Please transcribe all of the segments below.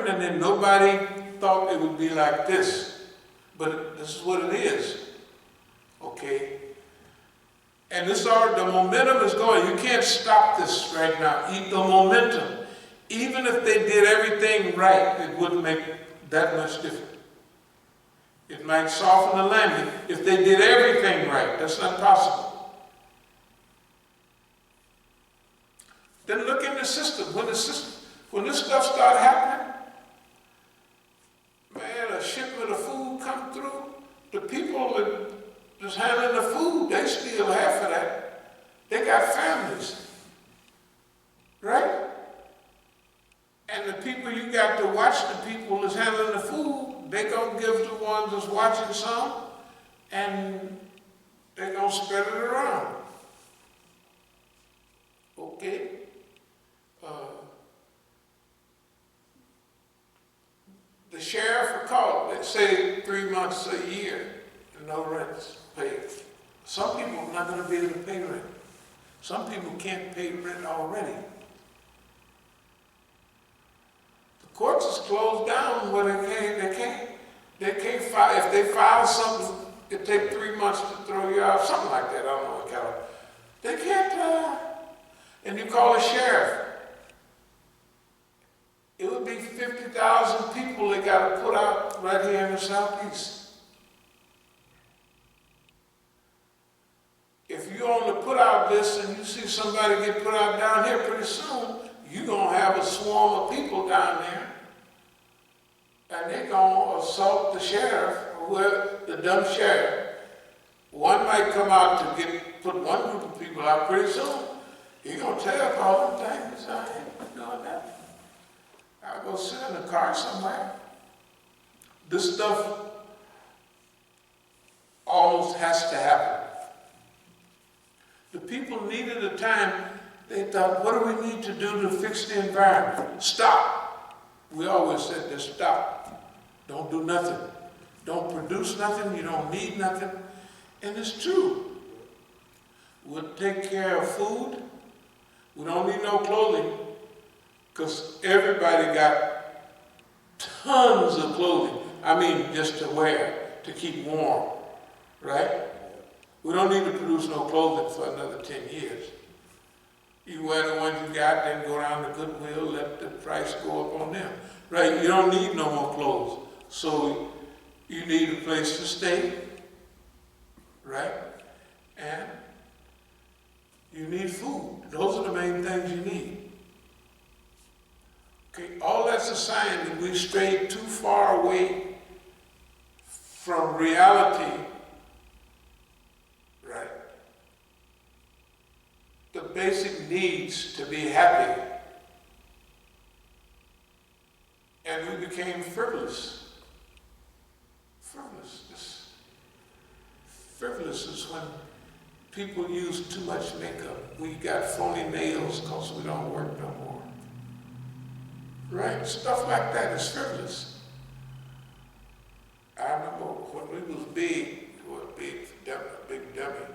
happened, and then nobody thought it would be like this. But this is what it is. Okay? And this the momentum is going. You can't stop this right now. The momentum. Even if they did everything right, it wouldn't make that much difference. It might soften the landing if they did everything right. That's not possible. Then look in the system. When this stuff started happening, man, a shipment of food come through. The people that just handling the food, they steal half of that. They got families, right? And the people you got to watch, the people that's handling the food, they gonna give the ones that's watching some, and they gonna spread it around. Okay? The sheriff will call, let's say 3 months, a year, and no rent's paid. Some people are not gonna be able to pay rent. Some people can't pay rent already. Courts is closed down where they can't file. If they file something, it take 3 months to throw you out, something like that. I don't know what kind of. They can't, and you call a sheriff. It would be 50,000 people they got to put out right here in the Southeast. If you only put out this and you see somebody get put out down here pretty soon, you're going to have a swarm of people down there, and they're going to assault the sheriff, or the dumb sheriff. One might come out to put one group of people out pretty soon. He's going to tear up all them things. I ain't doing that. I'll go sit in a car somewhere. This stuff almost has to happen. The people needed a time. They thought, what do we need to do to fix the environment? Stop. We always said this, stop. Don't do nothing. Don't produce nothing. You don't need nothing. And it's true. We'll take care of food. We don't need no clothing, because everybody got tons of clothing. I mean, just to wear, to keep warm, right? We don't need to produce no clothing for another 10 years. You wear the ones you got, then go down to Goodwill, let the price go up on them. Right? You don't need no more clothes. So you need a place to stay, right? And you need food. Those are the main things you need. Okay, all that's a sign that we strayed too far away from reality. The basic needs to be happy. And we became frivolous. Frivolous is when people use too much makeup. We got phony nails because we don't work no more. Right? Stuff like that is frivolous. I remember when we was big, big dummy.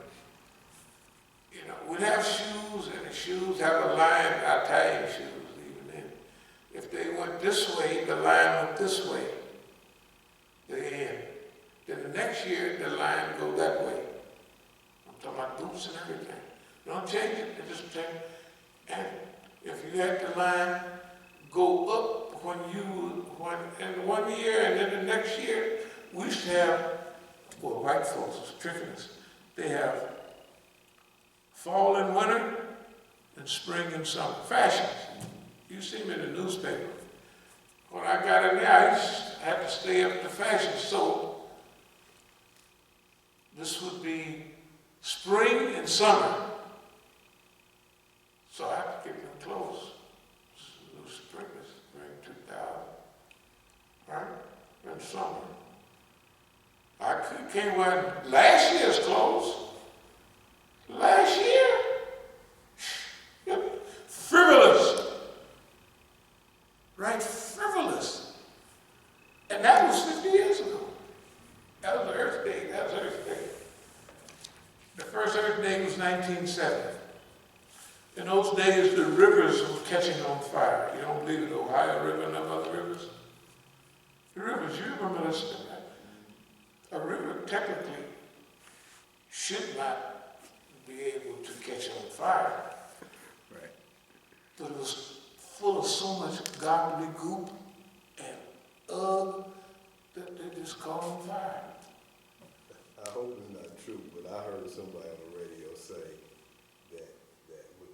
You know, we'd have shoes, and the shoes have a line, Italian shoes even then. If they went this way, the line went this way. The end. Then the next year, the line go that way. I'm talking about boots and everything. Don't change it, it just change. And if you had the line go up in 1 year, and then the next year, we used to have, well, white folks was tricking us. They have fall and winter, and spring and summer. Fashions. You see them in the newspaper. When I got in there, I had to stay up to fashion. So this would be spring and summer. So I had to get them clothes. New spring, this is spring 2000. Right? And summer. I can't wear last year's clothes. Last year? Frivolous. Right? Frivolous. And that was 50 years ago. That was Earth Day. The first Earth Day was 1970. In those days, the rivers were catching on fire. You don't believe it, Ohio River and other rivers? not be able to catch on fire. Right. But it was full of so much gobbledygook and that they just caught on fire. I hope it's not true, but I heard somebody on the radio say that with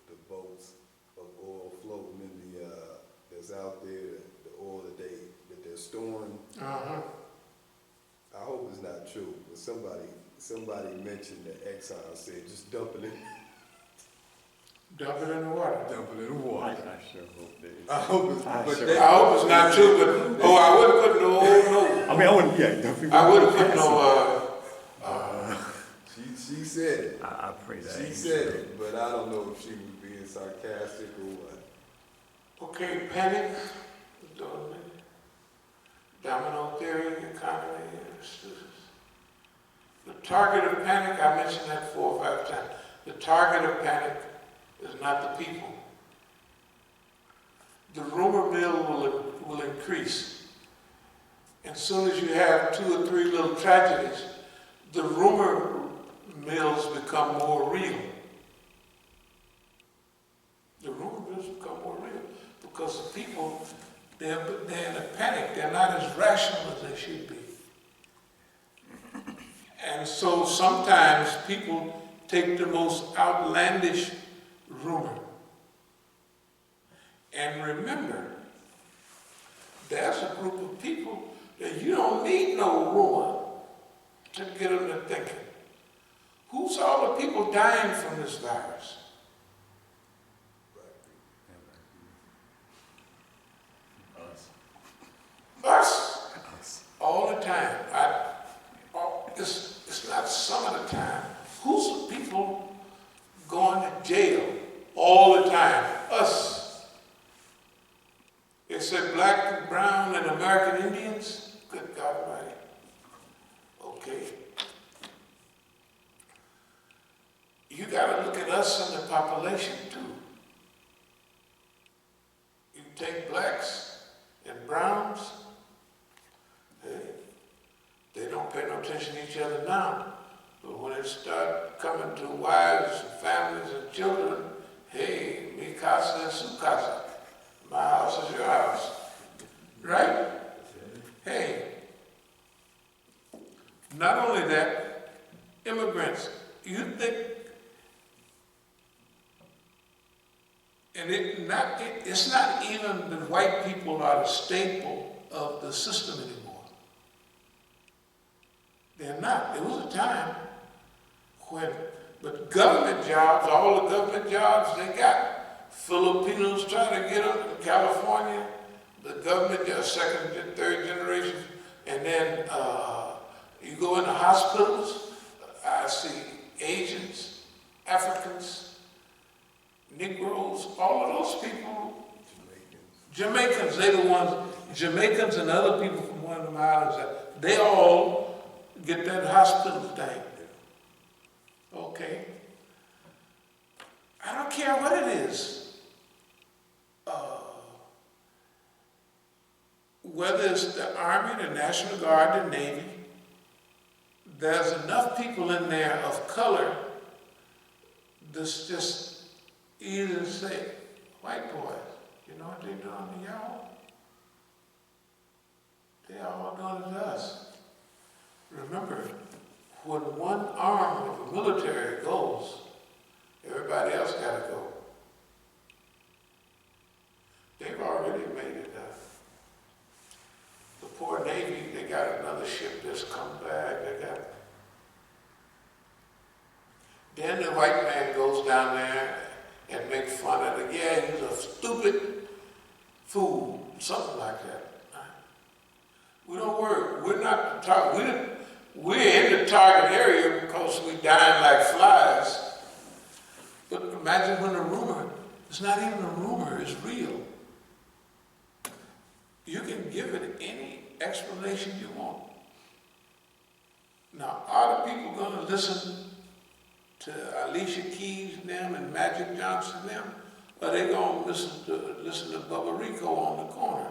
the boats of oil floating in the that's out there, the oil that they're storing. Uh-huh. I hope it's not true, but somebody mentioned that Exxon said just dump it in. Dump it in the water. Dump it in the water. I sure hope that. I hope it's, I but sure they, I hope it's not true, but I wouldn't put no. I mean, I wouldn't, yeah, definitely. I wouldn't put no. she said it. I pray that. She ain't said true. it, but I don't know if she was being sarcastic or what. Okay, panic, domino theory, economy. The target of panic, I mentioned that 4 or 5 times. The target of panic is not the people. The rumor mill will increase. As soon as you have 2 or 3 little tragedies, the rumor mills become more real. The rumor mills become more real because the people, they're in a panic. They're not as rational as they should be. And so sometimes people take the most outlandish rumor. And remember, there's a group of people that you don't need no rumor to get them to thinking. Who's all the people dying from this virus? Us. All the time. It's not some of the time. Who's the people going to jail all the time? Us. They said black and brown and American Indians? Good God Almighty. Okay. You got to look at us in the population too. You take blacks and browns, hey, they don't pay no attention to each other now. But when it start coming to wives and families and children, hey, mi casa es su casa. My house is your house. Right? Hey. Not only that, immigrants, you think, and it's not even that white people are the staple of the system anymore. They're not. There was a time when, but government jobs, all the government jobs they got, Filipinos trying to get them in California, the government just second and third generation, and then you go into hospitals, I see Asians, Africans, Negroes, all of those people, Jamaicans, they're the ones, Jamaicans and other people from one of them islands, they all get that hospital thing. Okay. I don't care what it is. Whether it's the Army, the National Guard, the Navy, there's enough people in there of color that's just easy to say, white boys, you know what they're doing to y'all? They're all doing it to us. Remember, when one arm of the military goes, everybody else got to go. They've already made it up. The poor Navy, they got another ship that's come back. Then the white man goes down there and makes fun of it. Yeah, he's a stupid fool, something like that. We don't worry. We're not the target. We're in the target area because we dying like flies. But imagine when the rumor, it's not even a rumor, it's real. You can give it any explanation you want. Now, are the people going to listen to Alicia Keys and them and Magic Johnson and them? Or are they going to listen to Bubba Rico on the corner?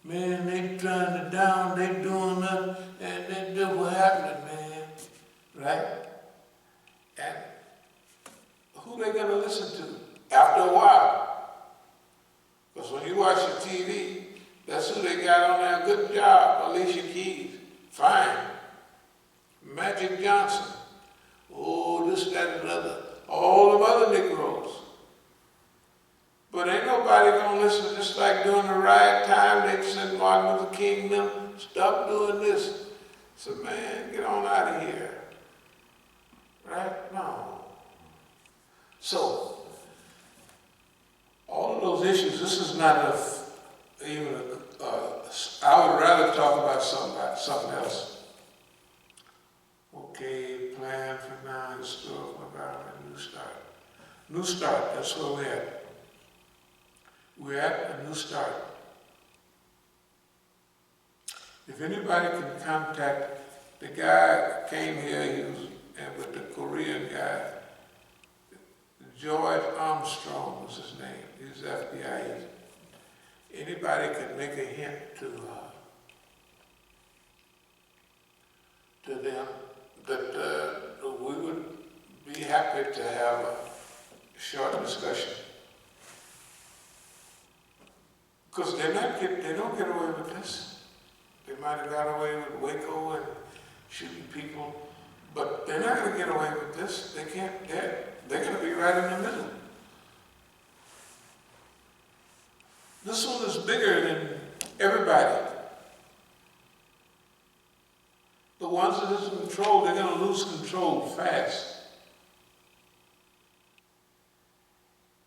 Man, they trying to down, they doing that, and they do what happened, man. Right? who they gonna listen to after a while? Because when you watch the TV, that's who they got on there. Good job, Alicia Keys. Fine. Magic Johnson. Oh, this, that, and other. All them other Negroes. But ain't nobody gonna listen. Just like during the riot time, they sent Martin Luther King them, stop doing this. So man, get on out of here. Right? No. So, all of those issues, this is not I would rather talk about something else. Okay, plan for now, historical environment, new start. New start, that's where we're at. We're at a new start. If anybody can contact, the guy came here, he was with the Korean guy, George Armstrong was his name, he was FBI agent. Anybody can make a hint to them that we would be happy to have a short discussion. Because they don't get away with this. They might have got away with Waco and shooting people, but they're not going to get away with this. They can't. They're going to be right in the middle. This one is bigger than everybody. The ones that is in control, they're going to lose control fast.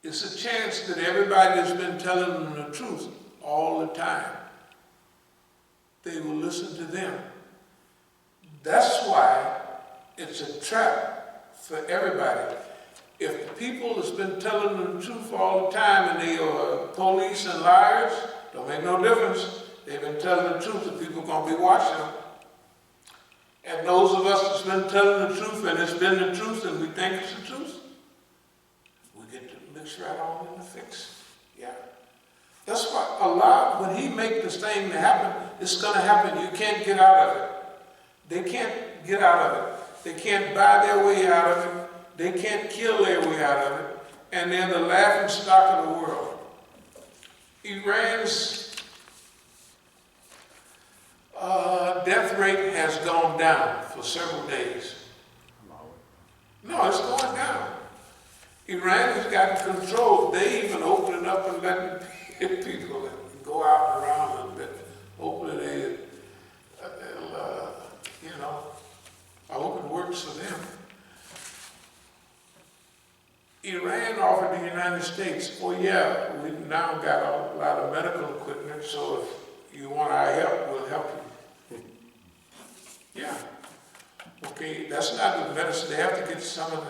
It's a chance that everybody that's been telling them the truth all the time, they will listen to them. That's why it's a trap for everybody. If the people that's been telling them the truth all the time and they are police and liars, don't make no difference. They've been telling the truth, the people are going to be watching them. And those of us that's been telling the truth and it's been the truth and we think it's the truth, we get to mix right on in the fix. Yeah. That's why when he make this thing happen, it's going to happen. You can't get out of it. They can't get out of it. They can't buy their way out of it. They can't kill their way out of it. And they're the laughing stock of the world. Iran's death rate has gone down for several days. No, it's going down. Iran has gotten control. They even opening up and letting people go out and around a little bit. Hopefully they'll I hope it works for them. Iran offered the United States, oh yeah, we've now got a lot of medical equipment, so if you want our help, we'll help you. Yeah. Okay, that's not the medicine. They have to get some of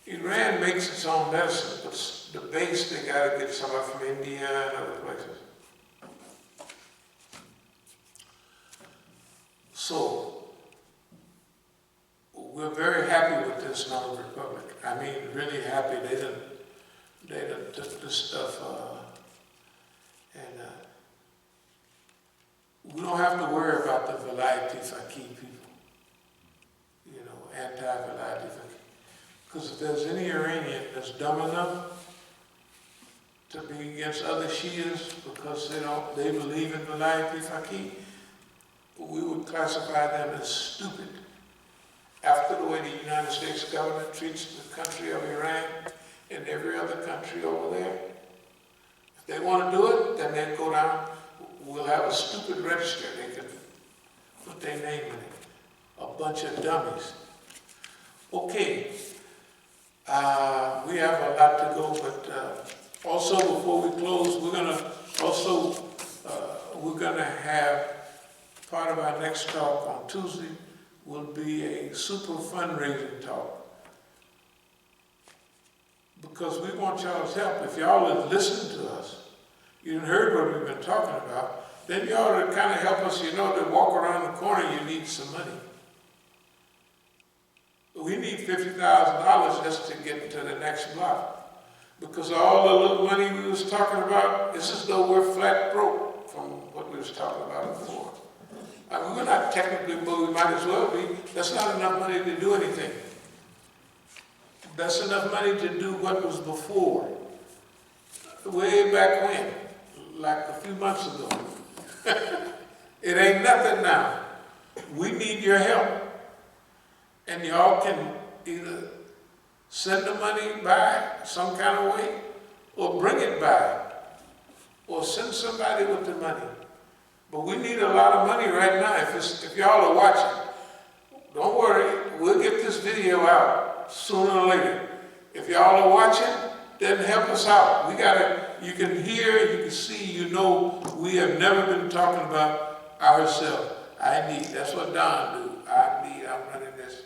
the, Iran makes its own medicine, but the base they got to get some of from India and other places. So, we're very happy with this non-republic. I mean, really happy. They done took this stuff, and we don't have to worry about the Velayati Faqih people. You know, anti-Velayati Faqih. Because if there's any Iranian that's dumb enough to be against other Shias because they believe in Velayati Faqih, we would classify them as stupid. After the way the United States government treats the country of Iran and every other country over there, if they want to do it, then they go down, we'll have a stupid register, they can put their name in it. A bunch of dummies. Okay, we have a lot to go, but also before we close, we're gonna have part of our next talk on Tuesday will be a super fundraising talk. Because we want y'all's help. If y'all have listened to us, you heard what we've been talking about, then you ought to kind of help us, to walk around the corner, you need some money. We need $50,000 just to get to the next block. Because all the little money we was talking about, it's as though we're flat broke from what we was talking about before. I mean, we're not technically, but we might as well be. That's not enough money to do anything. That's enough money to do what was before. Way back when, like a few months ago. It ain't nothing now. We need your help. And y'all can either send the money by some kind of way, or bring it by, or send somebody with the money. But we need a lot of money right now. If y'all are watching, don't worry, we'll get this video out sooner or later. If y'all are watching, then help us out. You can hear, you can see, you know, we have never been talking about ourselves. I need, that's what Don do. I'm running this.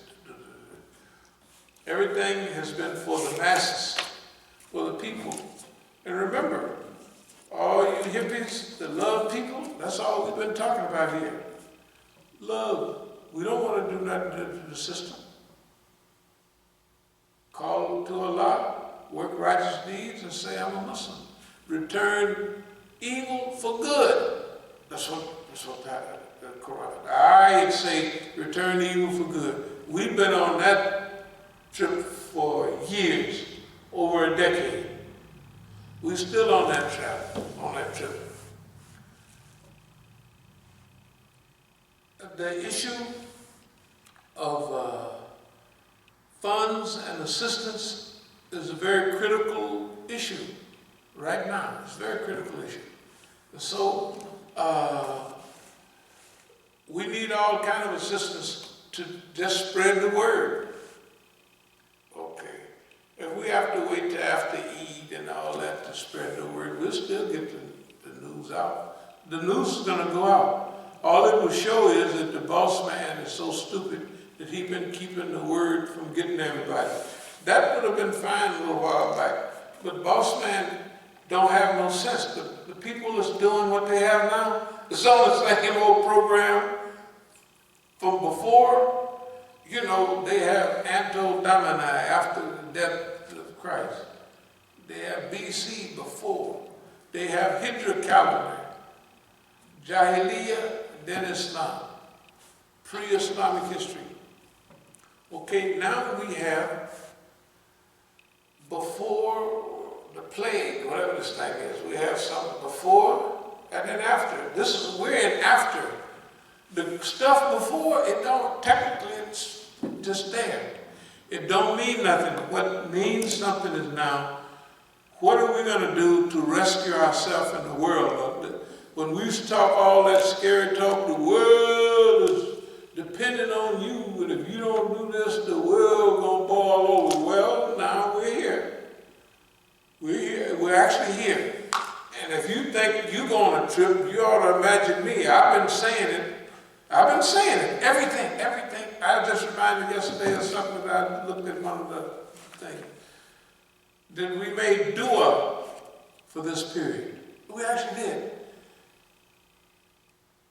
Everything has been for the masses, for the people. And remember, all you hippies that love people, that's all we've been talking about here. Love. We don't want to do nothing to the system. Call to Allah, work righteous deeds, and say, I'm a Muslim. Return evil for good. That's what the Quran. The ayat say, return evil for good. We've been on that trip for years, over a decade. We're still on that trip. The issue of funds and assistance is a very critical issue right now. It's a very critical issue. And so we need all kind of assistance to just spread the word. Okay. If we have to wait till after Eid and all that to spread the word, we'll still get the news out. The news is going to go out. All it will show is that the boss man is so stupid that he's been keeping the word from getting everybody. That would have been fine a little while back. But boss man don't have no sense. The people that's doing what they have now, it's on the same old program from before. You know, they have Anno Domini after the death of Christ. They have BC before. They have Hijra calendar, Jahiliyyah, then Islam, pre-Islamic history. Okay, now we have before the plague, whatever this thing is. We have something before and then after. We're in after. The stuff before, it don't, technically it's just there. It don't mean nothing. What means something is now, what are we going to do to rescue ourselves in the world? When we talk all that scary talk, the world is dependent on you, and if you don't do this, the world gonna boil over. Well, now we're here. We're here. We're actually here. And if you think you're going on a trip, you ought to imagine me. I've been saying it. Everything. I just reminded yesterday of something that I looked at one of the things. That we made dua for this period. We actually did.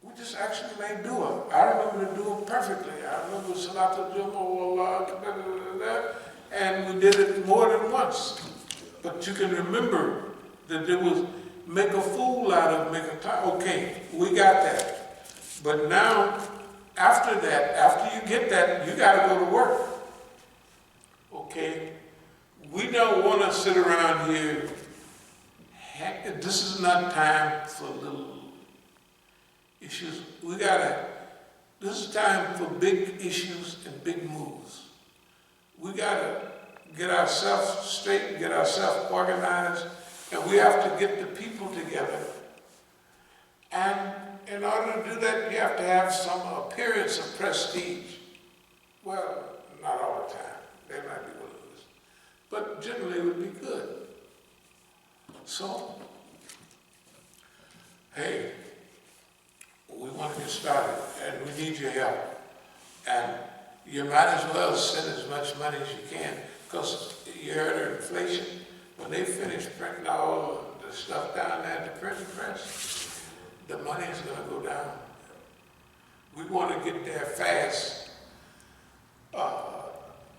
We just actually made dua. I remember the dua perfectly. I remember Salatul Jummah, and we did it more than once. But you can remember that there was make a fool out of, make a time. Okay, we got that. But now, after that, after you get that, you got to go to work. Okay? We don't want to sit around here. This is not time for little issues. This is time for big issues and big moves. We gotta get ourselves straight, get ourselves organized, and we have to get the people together. And in order to do that, you have to have some appearance of prestige. Well, not all the time. They might be one of us. But generally it would be good. So, hey, we want to get started, and we need your help. And you might as well send as much money as you can, because you heard of inflation. When they finish printing all the stuff down there at the printing press, the money is going to go down. We want to get there fast.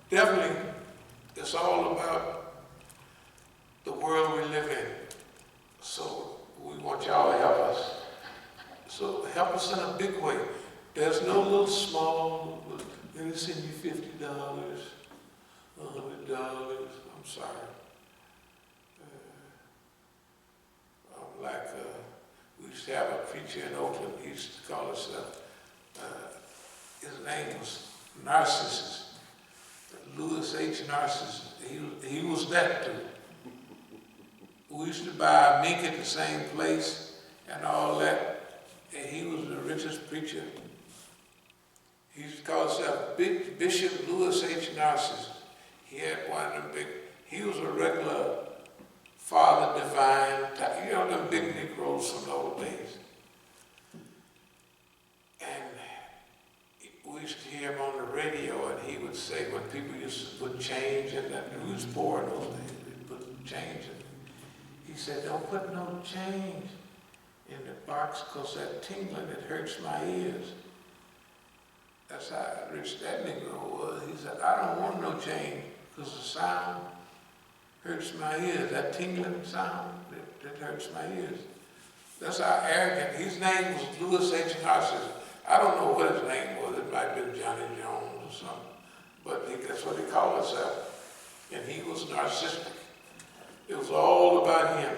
Definitely, it's all about the world we live in. So we want y'all to help us. So help us in a big way. There's no little small, let me send you $50. $100, I'm sorry. We used to have a preacher in Oakland, he used to call himself, his name was Narcissus, Louis H. Narcissus. He was that too. We used to buy mink at the same place and all that, and he was the richest preacher. He used to call himself Bishop Louis H. Narcissus. He had one of them big, he was a regular Father Divine type, you know, them big Negroes from the old days. And we used to hear him on the radio, and he would say, when people used to put change in that, we was poor in those days, they put change in. He said, don't put no change in the box, because that tingling, it hurts my ears. That's how rich that Negro was. He said, I don't want no change, because the sound hurts my ears. That tingling sound, it hurts my ears. That's how arrogant. His name was Louis H. Narcissus. I don't know what his name was. It might have been Johnny Jones or something. But that's what he called himself. And he was narcissistic. It was all about him.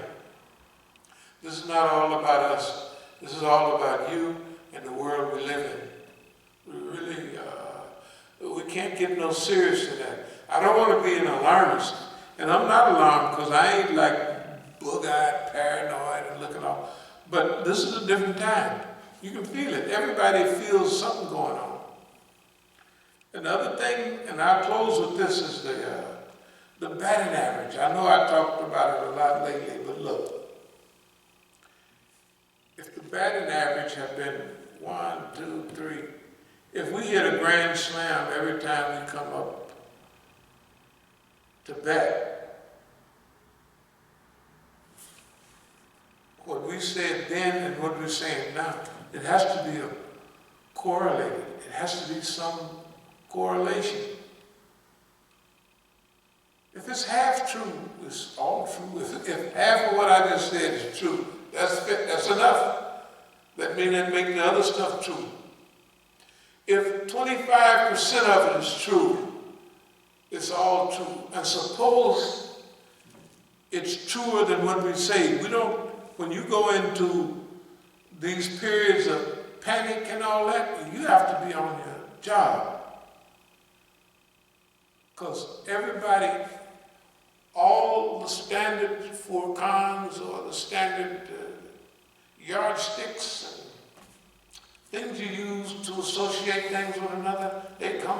This is not all about us. This is all about you and the world we live in. We really, we can't get no serious to that. I don't want to be an alarmist. And I'm not alarmed because I ain't like bug-eyed, paranoid, and looking off. But this is a different time. You can feel it. Everybody feels something going on. Another thing, and I'll close with this, is the batting average. I know I talked about it a lot lately, but look. If the batting average had been 1, 2, 3, if we hit a grand slam every time we come up to bat, what we said then and what we're saying now, it has to be correlated. It has to be some correlation. If it's half true, it's all true. If half of what I just said is true, that's enough. That means that make the other stuff true. If 25% of it is true, it's all true. And suppose it's truer than what we say. We don't, when you go into these periods of panic and all that, you have to be on your job. Because everybody, all the standard for cons or the standard yardsticks and things you use to associate things with another, they come